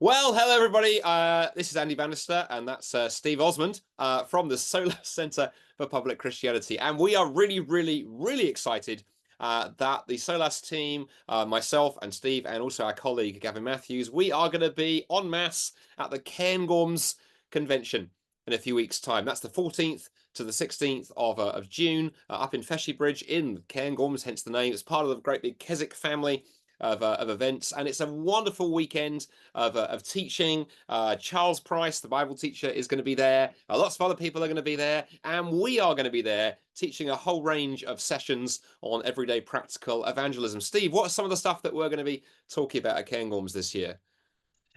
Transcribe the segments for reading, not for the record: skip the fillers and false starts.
Well, hello everybody. This is Andy Bannister, and that's Steve Osmond from the Solar Centre for Public Christianity. And we are really excited that the SOLAS team, myself and Steve, and also our colleague Gavin Matthews, we are going to be en masse at the Cairngorms convention in a few weeks' time. That's the 14th to the 16th of June up in Feshy Bridge in Cairngorms, hence the name. It's part of the great big Keswick family of events, and it's a wonderful weekend of teaching. Charles Price, the Bible teacher, is going to be there. Lots of other people are going to be there, and we are going to be there teaching a whole range of sessions on everyday practical evangelism. Steve, what are some of the stuff that we're going to be talking about at Cairngorms this year?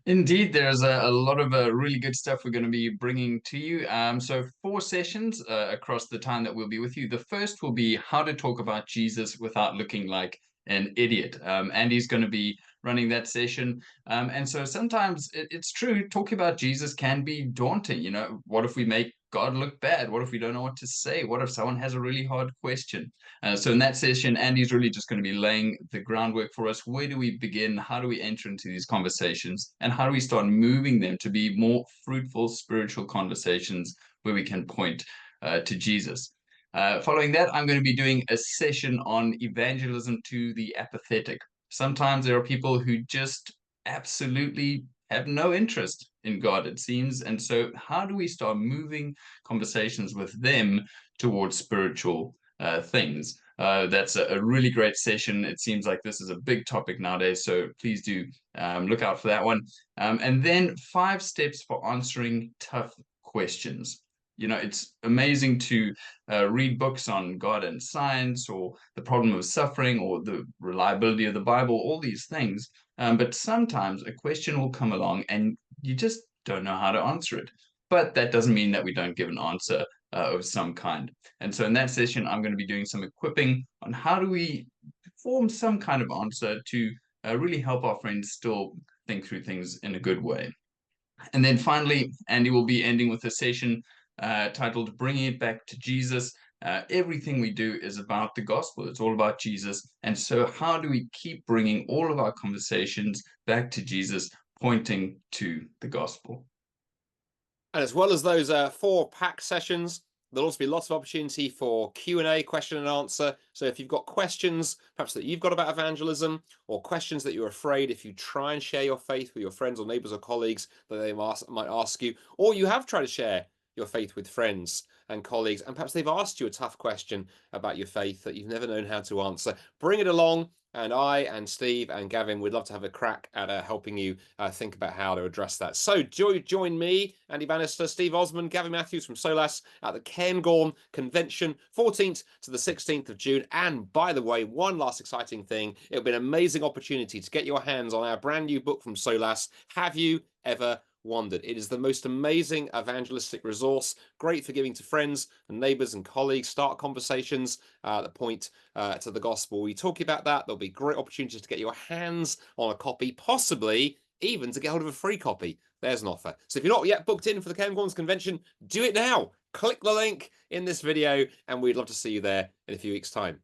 Indeed, there's a lot of really good stuff we're going to be bringing to you. So 4 sessions across the time that we'll be with you. The first will be how to talk about Jesus without looking like an idiot. Andy's going to be running that session. And so sometimes it's true, talking about Jesus can be daunting. You know, what if we make God look bad? What if we don't know what to say? What if someone has a really hard question? So in that session, Andy's really just going to be laying the groundwork for us. Where do we begin? How do we enter into these conversations? And how do we start moving them to be more fruitful spiritual conversations where we can point to Jesus? Following that, I'm going to be doing a session on evangelism to the apathetic. Sometimes there are people who just absolutely have no interest in God, it seems. And so, how do we start moving conversations with them towards spiritual things? That's a really great session. It seems like this is a big topic nowadays, so please do look out for that one. And then 5 steps for answering tough questions. You know, it's amazing to read books on God and science, or the problem of suffering, or the reliability of the Bible, all these things. But sometimes a question will come along and you just don't know how to answer it. But that doesn't mean that we don't give an answer of some kind. And so in that session, I'm going to be doing some equipping on how do we form some kind of answer to really help our friends still think through things in a good way. And then finally, Andy will be ending with a session titled Bringing It Back to Jesus. Everything we do is about the gospel. It's all about Jesus. And so, how do we keep bringing all of our conversations back to Jesus, pointing to the gospel? And as well as those 4 pack sessions, there'll also be lots of opportunity for Q&A, question and answer. So if you've got questions, perhaps that you've got about evangelism, or questions that you're afraid if you try and share your faith with your friends or neighbors or colleagues that they might ask you, or you have tried to share your faith with friends and colleagues, and perhaps they've asked you a tough question about your faith that you've never known how to answer, bring it along. And I and Steve and Gavin would love to have a crack at helping you think about how to address that. So join me, Andy Bannister, Steve Osmond, Gavin Matthews from SOLAS at the Cairngorm Convention, 14th to the 16th of June. And by the way, one last exciting thing, it'll be an amazing opportunity to get your hands on our brand new book from SOLAS, Have You Ever Wondered? It is the most amazing evangelistic resource, great for giving to friends and neighbors and colleagues, start conversations that point to the gospel. We talk about that. There'll be great opportunities to get your hands on a copy, possibly even to get hold of a free copy. There's an offer. So if you're not yet booked in for the Cairngorms convention, do it now. Click the link in this video, and we'd love to see you there in a few weeks' time.